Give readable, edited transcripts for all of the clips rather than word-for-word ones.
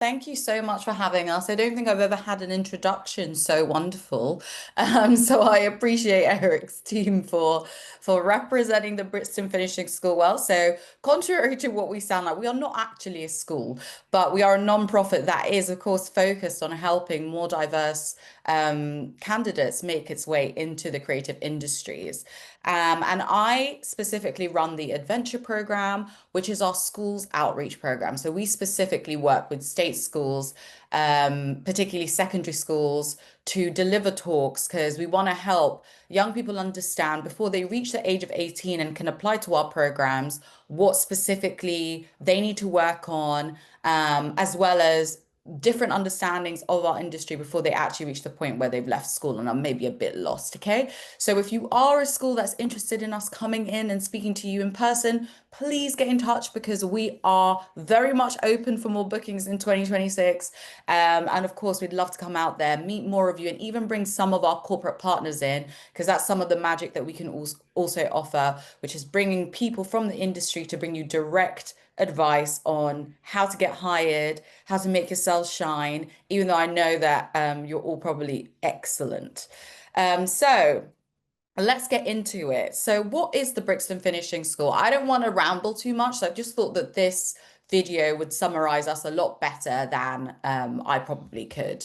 Thank you so much for having us. I don't think I've ever had an introduction so wonderful. So I appreciate Eric's team for representing the Brixton Finishing School well. So contrary to what we sound like, we are not actually a school, but we are a non-profit that is, of course, focused on helping more diverse candidates make its way into the creative industries. And I specifically run the Adventure Program, which is our schools outreach program. So we specifically work with state schools, particularly secondary schools, to deliver talks because we want to help young people understand before they reach the age of 18 and can apply to our programs, what specifically they need to work on, as well as different understandings of our industry before they actually reach the point where they've left school and are maybe a bit lost. Okay. So if you are a school that's interested in us coming in and speaking to you in person, please get in touch because we are very much open for more bookings in 2026. And of course, we'd love to come out there, meet more of you, and even bring some of our corporate partners in because that's some of the magic that we can also offer, which is bringing people from the industry to bring you direct advice on how to get hired, how to make yourself shine, even though I know that you're all probably excellent. So let's get into it. So what is the Brixton Finishing School? I don't want to ramble too much, so I just thought that this video would summarize us a lot better than I probably could.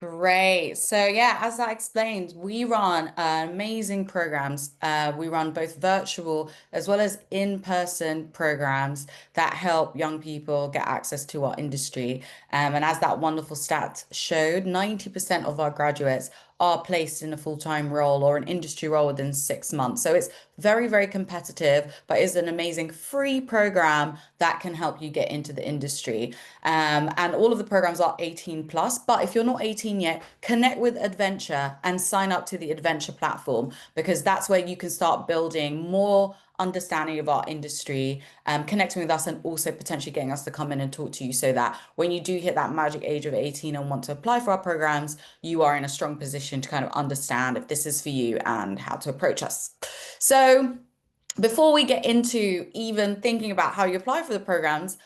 Great. So yeah, as I explained, we run amazing programs. We run both virtual as well as in-person programs that help young people get access to our industry. And as that wonderful stat showed, 90% of our graduates are placed in a full-time role or an industry role within 6 months. So it's very, very competitive, but is an amazing free program that can help you get into the industry. And all of the programs are 18 plus, but if you're not 18 yet, connect with Adventure and sign up to the Adventure platform because that's where you can start building more understanding of our industry, connecting with us and also potentially getting us to come in and talk to you so that when you do hit that magic age of 18 and want to apply for our programs, you are in a strong position to kind of understand if this is for you and how to approach us. So before we get into even thinking about how you apply for the programs,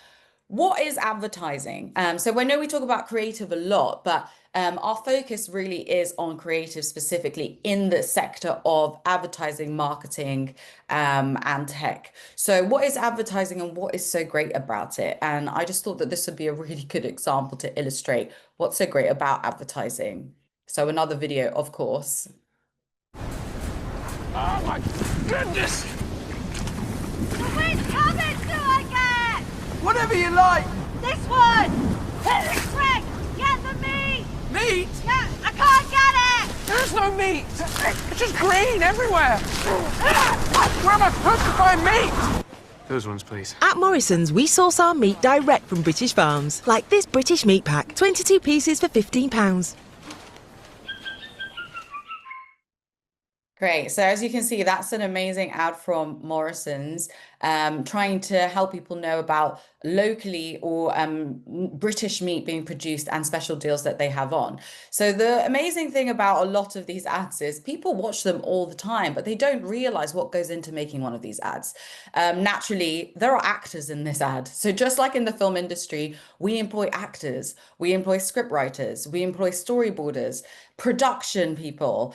what is advertising? So I know we talk about creative a lot, but our focus really is on creative specifically in the sector of advertising, marketing, and tech. So what is advertising and what is so great about it? And I just thought that this would be a really good example to illustrate what's so great about advertising. So another video, of course. Oh my goodness! Which cupboard do I get? Whatever you like! This one! Trick! Get the meat! Meat? Yeah, I can't get it! There's no meat! It's just green everywhere! Where am I supposed to find meat? Those ones, please. At Morrison's, we source our meat direct from British farms, like this British meat pack, 22 pieces for £15. Great. So as you can see, that's an amazing ad from Morrison's, trying to help people know about locally or British meat being produced and special deals that they have on. So the amazing thing about a lot of these ads is people watch them all the time, but they don't realize what goes into making one of these ads. Naturally, there are actors in this ad. So just like in the film industry, we employ actors, we employ script writers, we employ storyboarders, production people,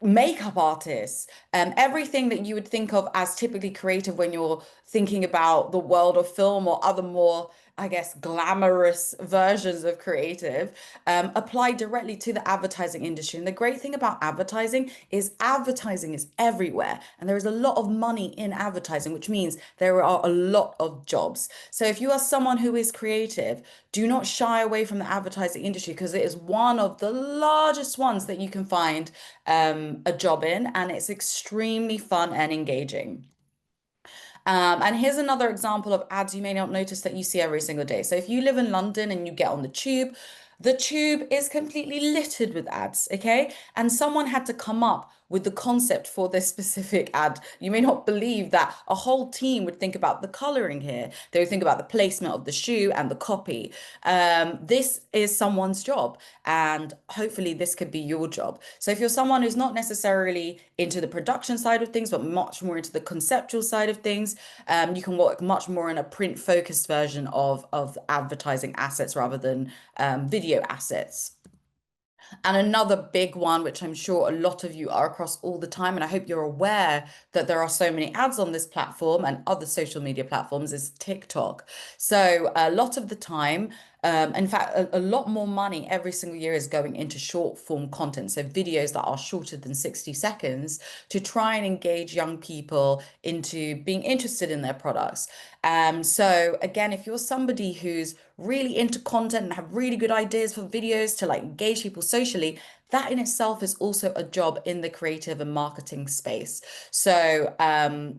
makeup artists, everything that you would think of as typically creative when you're thinking about the world of film or other more, I guess, glamorous versions of creative, apply directly to the advertising industry. And the great thing about advertising is everywhere. And there is a lot of money in advertising, which means there are a lot of jobs. So if you are someone who is creative, do not shy away from the advertising industry because it is one of the largest ones that you can find a job in, and it's extremely fun and engaging. And here's another example of ads you may not notice that you see every single day. So if you live in London and you get on the tube is completely littered with ads, okay? And someone had to come up with the concept for this specific ad. You may not believe that a whole team would think about the coloring here. They would think about the placement of the shoe and the copy. This is someone's job, and hopefully this could be your job. So if you're someone who's not necessarily into the production side of things, but much more into the conceptual side of things, you can work much more in a print focused version of advertising assets rather than video assets. And another big one, which I'm sure a lot of you are across all the time, and I hope you're aware that there are so many ads on this platform and other social media platforms, is TikTok. So a lot of the time, in fact, a lot more money every single year is going into short form content. So videos that are shorter than 60 seconds to try and engage young people into being interested in their products. So again, if you're somebody who's really into content and have really good ideas for videos to like engage people socially, that in itself is also a job in the creative and marketing space. So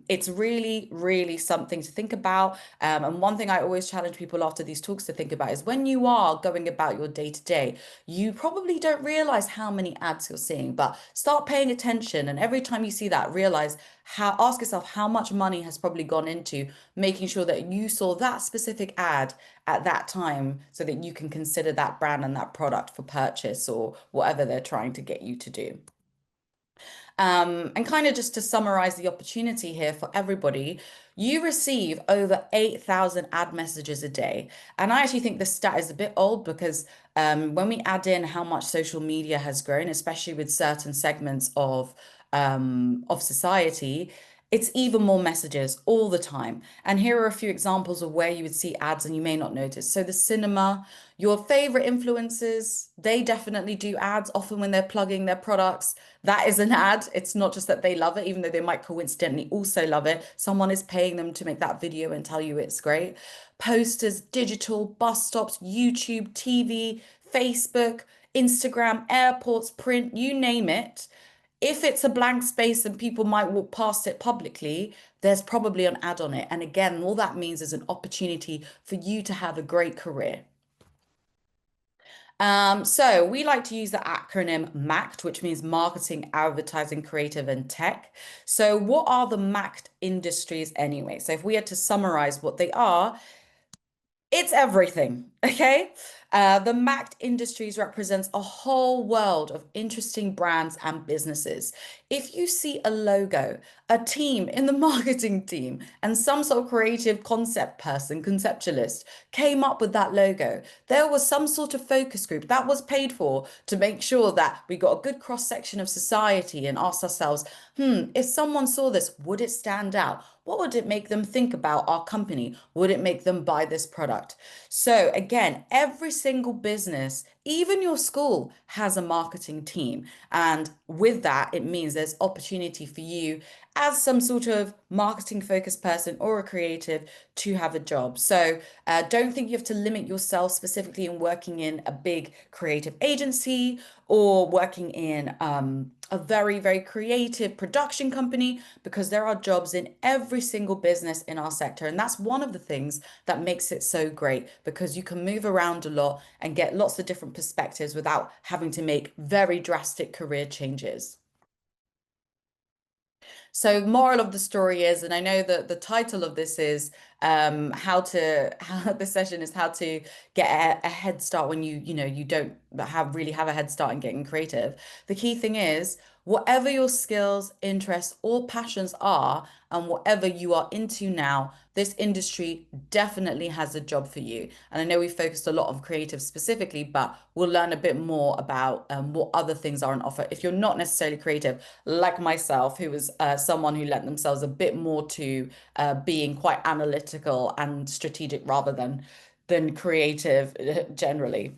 it's really, really something to think about. And one thing I always challenge people after these talks to think about is when you are going about your day to day, you probably don't realize how many ads you're seeing, but start paying attention. And every time you see that, realize ask yourself how much money has probably gone into making sure that you saw that specific ad at that time so that you can consider that brand and that product for purchase or whatever they're trying to get you to do. And kind of just to summarize the opportunity here for everybody, you receive over 8,000 ad messages a day. And I actually think this stat is a bit old because when we add in how much social media has grown, especially with certain segments of society, it's even more messages all the time. And here are a few examples of where you would see ads and you may not notice. So the cinema, your favorite influencers, they definitely do ads, often when they're plugging their products. That is an ad. It's not just that they love it, even though they might coincidentally also love it. Someone is paying them to make that video and tell you it's great. Posters, digital, bus stops, YouTube, TV, Facebook, Instagram, airports, print, you name it. If it's a blank space and people might walk past it publicly, there's probably an ad on it. And again, all that means is an opportunity for you to have a great career. So we like to use the acronym MACT, which means marketing, advertising, creative, and tech. So what are the MACT industries anyway? So if we had to summarize what they are, it's everything, okay? The MACT Industries represents a whole world of interesting brands and businesses. If you see a logo, a team in the marketing team, and some sort of creative concept person, conceptualist, came up with that logo, there was some sort of focus group that was paid for to make sure that we got a good cross-section of society and asked ourselves, if someone saw this, would it stand out? What would it make them think about our company? Would it make them buy this product? So again, every single business, even your school, has a marketing team. And with that, it means there's opportunity for you as some sort of marketing focused person or a creative to have a job. So don't think you have to limit yourself specifically in working in a big creative agency or working in a very, very creative production company, because there are jobs in every single business in our sector. And that's one of the things that makes it so great, because you can move around a lot and get lots of different perspectives without having to make very drastic career changes. So moral of the story is, and I know that the title of this is how the session is how to get a head start when you don't have a head start in getting creative. The key thing is whatever your skills, interests, or passions are, and whatever you are into now, this industry definitely has a job for you. And I know we focused a lot on creative specifically, but we'll learn a bit more about what other things are on offer. If you're not necessarily creative, like myself, who was someone who lent themselves a bit more to being quite analytical and strategic rather than creative generally.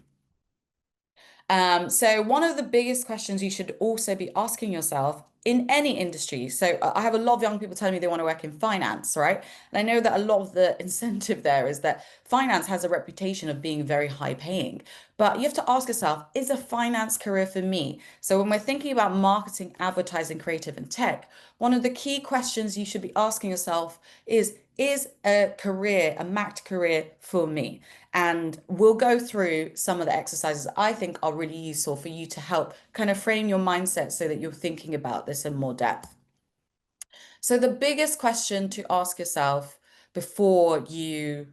So one of the biggest questions you should also be asking yourself in any industry. So I have a lot of young people telling me they want to work in finance, right? And I know that a lot of the incentive there is that finance has a reputation of being very high paying. But you have to ask yourself, is a finance career for me? So when we're thinking about marketing, advertising, creative, and tech, one of the key questions you should be asking yourself is a career, a mapped career for me? And we'll go through some of the exercises I think are really useful for you to help kind of frame your mindset so that you're thinking about this in more depth. So the biggest question to ask yourself before you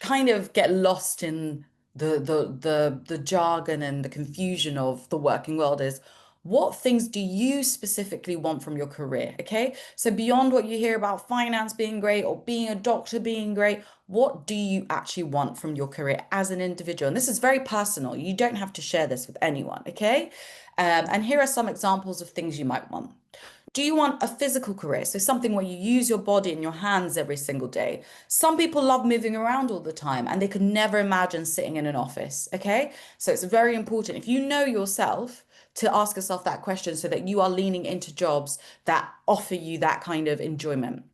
kind of get lost in the jargon and the confusion of the working world is what things do you specifically want from your career? Okay. So beyond what you hear about finance being great or being a doctor being great, what do you actually want from your career as an individual? And this is very personal. You don't have to share this with anyone. Okay. And here are some examples of things you might want. Do you want a physical career? So something where you use your body and your hands every single day. Some people love moving around all the time and they could never imagine sitting in an office. Okay. So it's very important if you know yourself to ask yourself that question so that you are leaning into jobs that offer you that kind of enjoyment.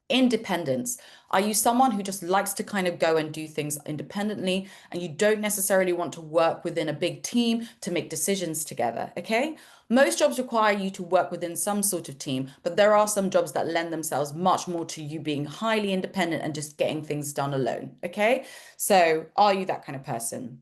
Independence. Are you someone who just likes to kind of go and do things independently and you don't necessarily want to work within a big team to make decisions together? Okay. Most jobs require you to work within some sort of team, but there are some jobs that lend themselves much more to you being highly independent and just getting things done alone. Okay. So are you that kind of person?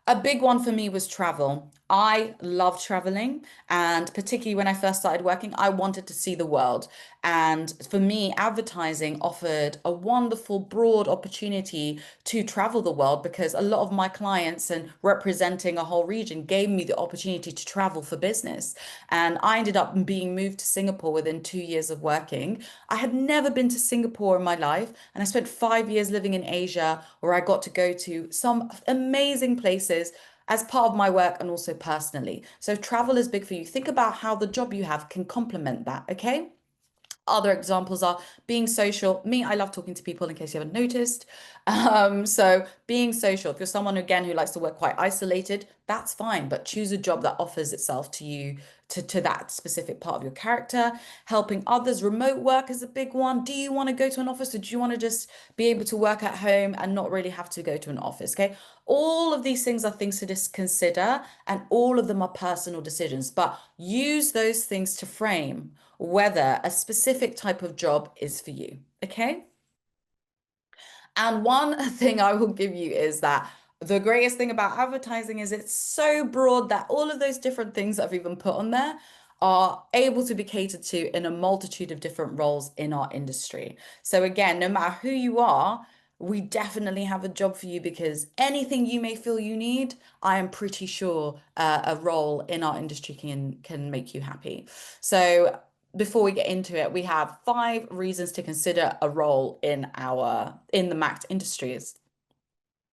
A big one for me was travel. I love traveling, and particularly when I first started working, I wanted to see the world. And for me, advertising offered a wonderful, broad opportunity to travel the world because a lot of my clients and representing a whole region gave me the opportunity to travel for business. And I ended up being moved to Singapore within 2 years of working. I had never been to Singapore in my life, and I spent 5 years living in Asia where I got to go to some amazing places as part of my work and also personally. So travel is big for you. Think about how the job you have can complement that, okay? Other examples are being social. Me, I love talking to people in case you haven't noticed. So being social, if you're someone again who likes to work quite isolated, that's fine, but choose a job that offers itself to you to that specific part of your character. Helping others, remote work is a big one. Do you want to go to an office or do you want to just be able to work at home and not really have to go to an office? Okay. All of these things are things to just consider, and all of them are personal decisions, but use those things to frame whether a specific type of job is for you. Okay. And one thing I will give you is that the greatest thing about advertising is it's so broad that all of those different things that I've even put on there are able to be catered to in a multitude of different roles in our industry. So again, no matter who you are, we definitely have a job for you because anything you may feel you need, I am pretty sure a role in our industry can make you happy. So before we get into it, we have 5 reasons to consider a role in the MACT industries.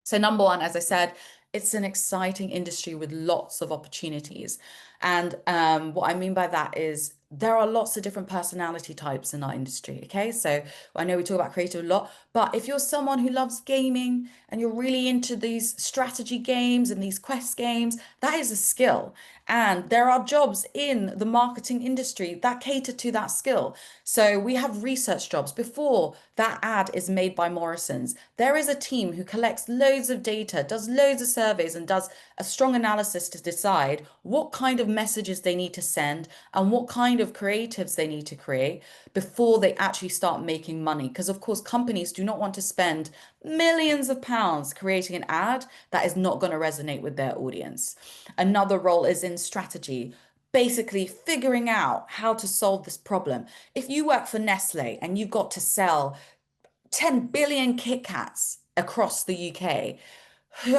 So number one, as I said, it's an exciting industry with lots of opportunities. And what I mean by that is there are lots of different personality types in our industry. Okay. So I know we talk about creative a lot, but if you're someone who loves gaming and you're really into these strategy games and these quest games, that is a skill. And there are jobs in the marketing industry that cater to that skill. So we have research jobs. Before that ad is made by Morrison's, there is a team who collects loads of data, does loads of surveys, and does a strong analysis to decide what kind of messages they need to send and what kind of creatives they need to create before they actually start making money. Because, of course, companies do not want to spend millions of pounds creating an ad that is not going to resonate with their audience. Another role is in strategy. basically figuring out how to solve this problem. If you work for Nestle and you've got to sell 10 billion Kit Kats across the UK,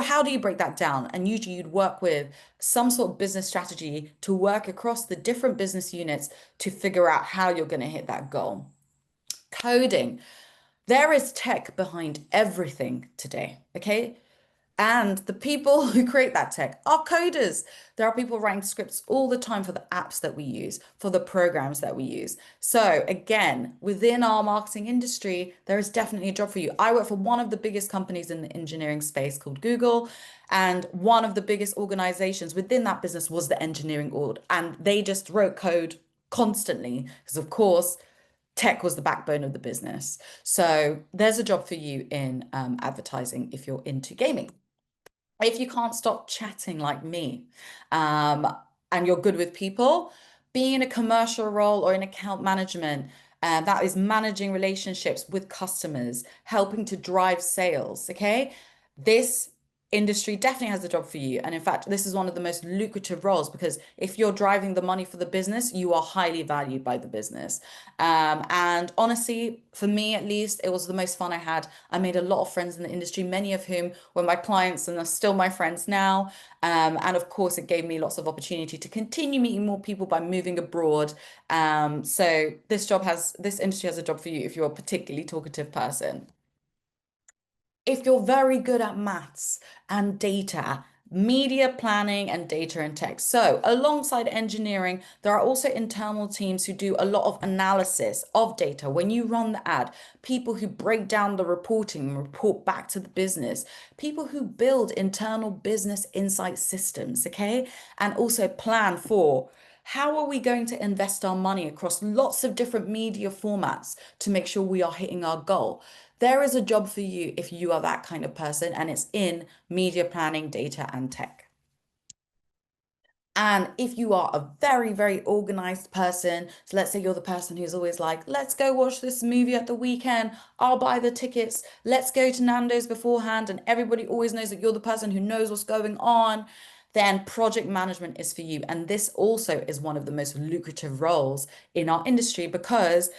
how do you break that down? And usually you'd work with some sort of business strategy to work across the different business units to figure out how you're going to hit that goal. Coding. There is tech behind everything today, okay? And the people who create that tech are coders. There are people writing scripts all the time for the apps that we use, for the programs that we use. So again, within our marketing industry, there is definitely a job for you. I work for one of the biggest companies in the engineering space called Google, and one of the biggest organizations within that business was the engineering org, and they just wrote code constantly because, of course, tech was the backbone of the business. So there's a job for you in advertising if you're into gaming. If you can't stop chatting like me, um, and you're good with people, being in a commercial role or in account management, that is managing relationships with customers, helping to drive sales, okay? This industry definitely has a job for you. And in fact, this is one of the most lucrative roles because if you're driving the money for the business, you are highly valued by the business. And honestly, for me at least, it was the most fun I had. I made a lot of friends in the industry, many of whom were my clients and are still my friends now. And of course, it gave me lots of opportunity to continue meeting more people by moving abroad. So this industry has a job for you if you're a particularly talkative person. If you're very good at maths and data, media planning and data and tech. So, alongside engineering, there are also internal teams who do a lot of analysis of data. When you run the ad, people who break down the reporting and report back to the business, people who build internal business insight systems, okay? And also plan for how are we going to invest our money across lots of different media formats to make sure we are hitting our goal? There is a job for you if you are that kind of person, and it's in media planning, data, and tech. And if you are a very, very organized person, so let's say you're the person who's always like, let's go watch this movie at the weekend, I'll buy the tickets, let's go to Nando's beforehand, and everybody always knows that you're the person who knows what's going on, then project management is for you. And this also is one of the most lucrative roles in our industry because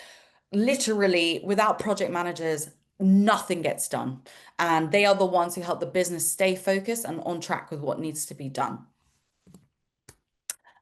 literally without project managers, nothing gets done. And they are the ones who help the business stay focused and on track with what needs to be done.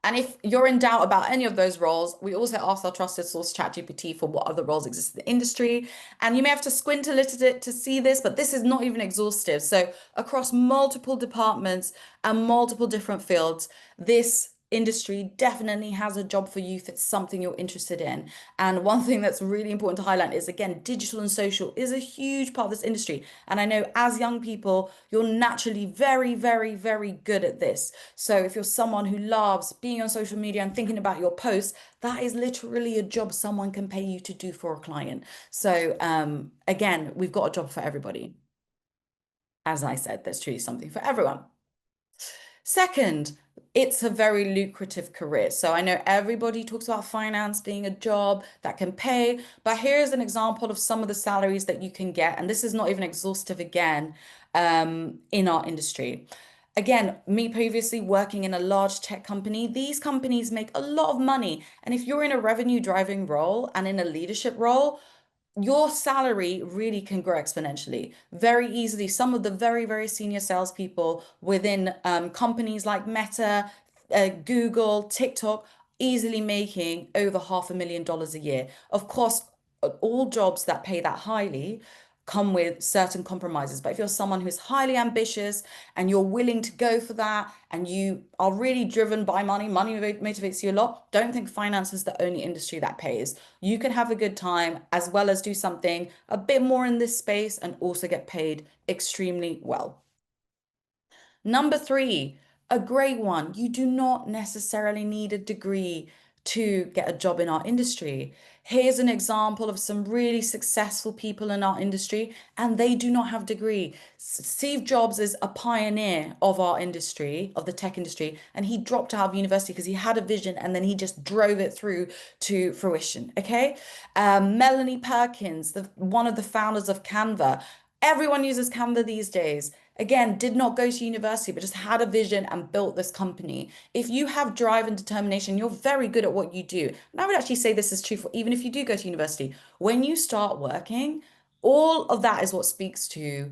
And if you're in doubt about any of those roles, we also asked our trusted source ChatGPT for what other roles exist in the industry. And you may have to squint a little bit to see this, but this is not even exhaustive. So across multiple departments and multiple different fields, this industry definitely has a job for you if it's something you're interested in. And one thing that's really important to highlight is, again, digital and social is a huge part of this industry. And I know as young people, you're naturally very, very, very good at this. So if you're someone who loves being on social media and thinking about your posts, that is literally a job someone can pay you to do for a client. So again, we've got a job for everybody. As I said, there's truly something for everyone. Second, it's a very lucrative career. So I know everybody talks about finance being a job that can pay, but here's an example of some of the salaries that you can get. And this is not even exhaustive again, in our industry. Again, me previously working in a large tech company, these companies make a lot of money. And if you're in a revenue driving role and in a leadership role, your salary really can grow exponentially very easily. Some of the very, very senior salespeople within companies like Meta, Google, TikTok, easily making over $500,000 a year. Of course, all jobs that pay that highly come with certain compromises. But if you're someone who's highly ambitious and you're willing to go for that and you are really driven by money, money motivates you a lot, don't think finance is the only industry that pays. You can have a good time as well as do something a bit more in this space and also get paid extremely well. Number three, a great one. You do not necessarily need a degree to get a job in our industry. Here's an example of some really successful people in our industry, and they do not have degree. Steve Jobs is a pioneer of our industry, of the tech industry, and he dropped out of university because he had a vision and then he just drove it through to fruition. Okay. Melanie Perkins, one of the founders of Canva. Everyone uses Canva these days. again, did not go to university, but just had a vision and built this company. If you have drive and determination, you're very good at what you do. And I would actually say this is true for even if you do go to university. When you start working, all of that is what speaks to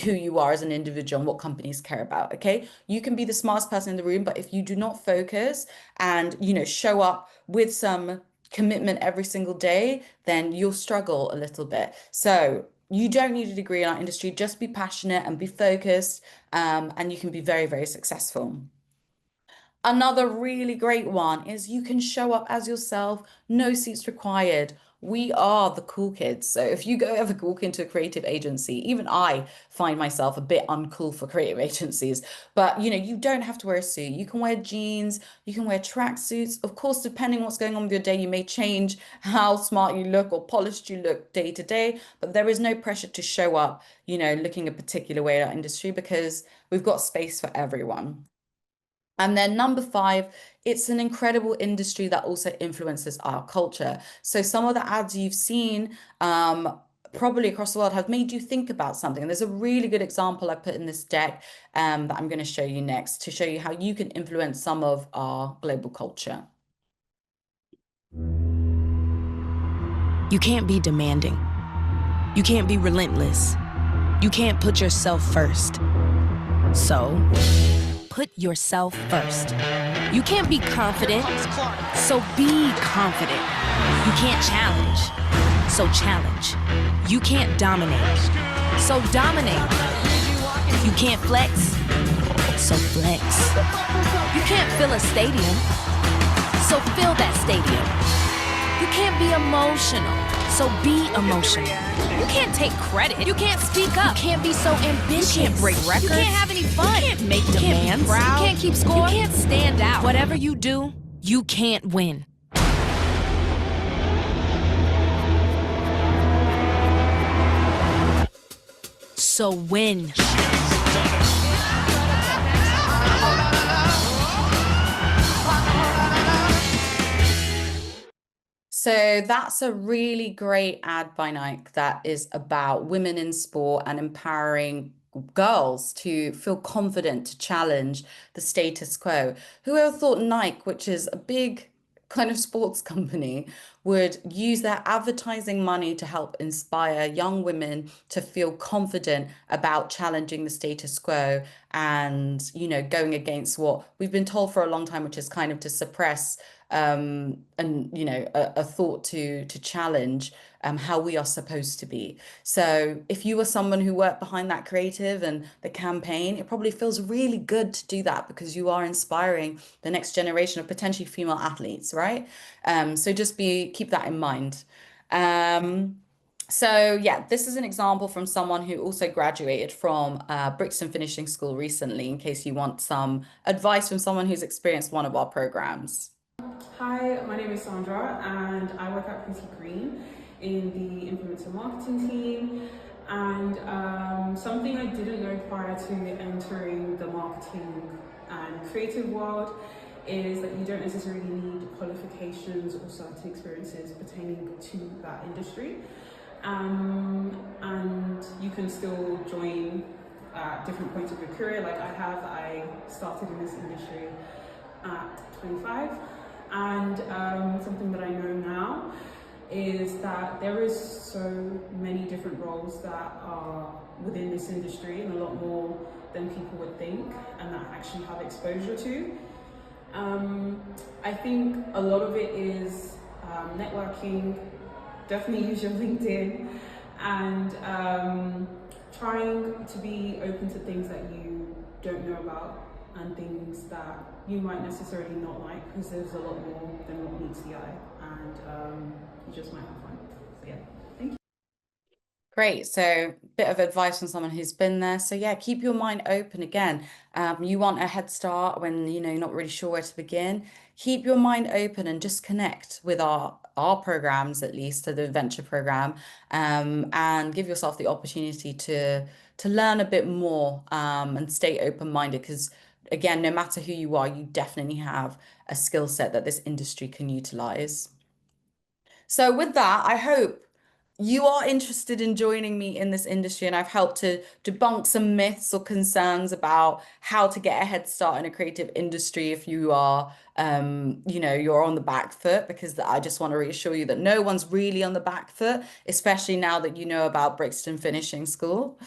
who you are as an individual and what companies care about. Okay. You can be the smartest person in the room, but if you do not focus and, show up with some commitment every single day, then you'll struggle a little bit. So you don't need a degree in our industry. Just be passionate and be focused, and you can be very, very successful. Another really great one is you can show up as yourself, no suits required. We are the cool kids. So if you go ever walk into a creative agency, even I find myself a bit uncool for creative agencies, but you don't have to wear a suit. You can wear jeans, you can wear tracksuits. Of course, depending what's going on with your day, you may change how smart you look or polished you look day to day, but there is no pressure to show up, looking a particular way in our industry because we've got space for everyone. And then number five, it's an incredible industry that also influences our culture. So some of the ads you've seen, probably across the world have made you think about something. And there's a really good example I put in this deck, that I'm going to show you next to show you how you can influence some of our global culture. You can't be demanding. You can't be relentless. You can't put yourself first. So, put yourself first. You can't be confident, so be confident. You can't challenge, so challenge. You can't dominate, so dominate. You can't flex, so flex. You can't fill a stadium, so fill that stadium. You can't be emotional, so be emotional. You can't take credit. You can't speak up. You can't be so ambitious. You can't break records. You can't have any fun. You can't make demands. You can't keep score. You can't stand out. Whatever you do, you can't win. So win. So that's a really great ad by Nike that is about women in sport and empowering girls to feel confident to challenge the status quo. Whoever thought Nike, which is a big kind of sports company, would use their advertising money to help inspire young women to feel confident about challenging the status quo and, going against what we've been told for a long time, which is kind of to suppress, and a thought to challenge how we are supposed to be. So if you were someone who worked behind that creative and the campaign, it probably feels really good to do that because you are inspiring the next generation of potentially female athletes, right? So just keep that in mind. So yeah, this is an example from someone who also graduated from Brixton Finishing School recently, in case you want some advice from someone who's experienced one of our programs. Hi, my name is Sandra and I work at Pretty Green in the influencer marketing team. And something I didn't know prior to entering the marketing and creative world is that you don't necessarily need qualifications or certain experiences pertaining to that industry. And you can still join at different points of your career. Like I started in this industry at 25. And something that I know now is that there is so many different roles that are within this industry, and a lot more than people would think, and that I actually have exposure to. I think a lot of it is networking. Definitely use your LinkedIn, and trying to be open to things that you don't know about and things that you might necessarily not like, because there's a lot more than what meets the eye, and you just might have fun. So yeah, thank you. Great. So bit of advice from someone who's been there. So yeah, keep your mind open again. You want a head start when, you're not really sure where to begin. Keep your mind open and just connect with our programs, at least to the adventure program, and give yourself the opportunity to learn a bit more, and stay open-minded, because again, no matter who you are, you definitely have a skill set that this industry can utilize. So with that, I hope you are interested in joining me in this industry, and I've helped to debunk some myths or concerns about how to get a head start in a creative industry if you are, you're on the back foot, because I just want to reassure you that no one's really on the back foot, especially now that you know about Brixton Finishing School.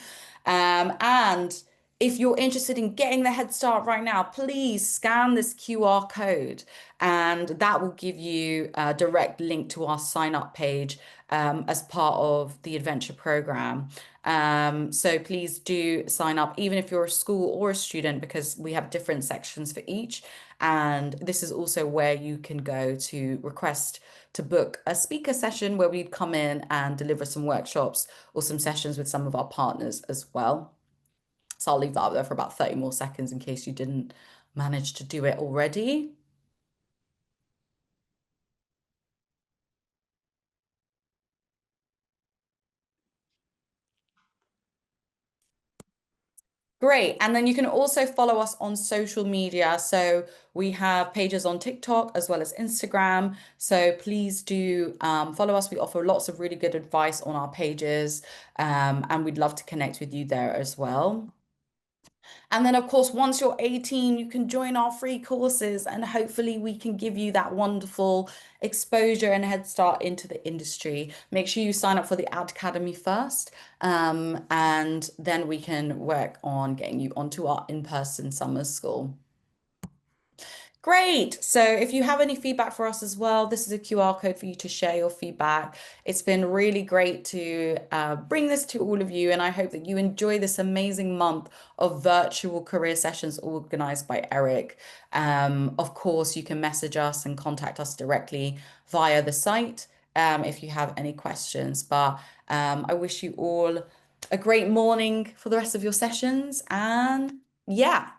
And if you're interested in getting the head start right now, please scan this QR code, and that will give you a direct link to our sign up page as part of the adventure program. So please do sign up, even if you're a school or a student, because we have different sections for each. And this is also where you can go to request to book a speaker session where we'd come in and deliver some workshops or some sessions with some of our partners as well. So I'll leave that up there for about 30 more seconds in case you didn't manage to do it already. Great. And then you can also follow us on social media. So we have pages on TikTok as well as Instagram. So please do follow us. We offer lots of really good advice on our pages, and we'd love to connect with you there as well. And then, of course, once you're 18, you can join our free courses, and hopefully we can give you that wonderful exposure and head start into the industry. Make sure you sign up for the Ad Academy first, and then we can work on getting you onto our in-person summer school. Great. So if you have any feedback for us as well, this is a QR code for you to share your feedback. It's been really great to bring this to all of you, and I hope that you enjoy this amazing month of virtual career sessions organized by Eric. Of course, you can message us and contact us directly via the site if you have any questions. But I wish you all a great morning for the rest of your sessions, and yeah.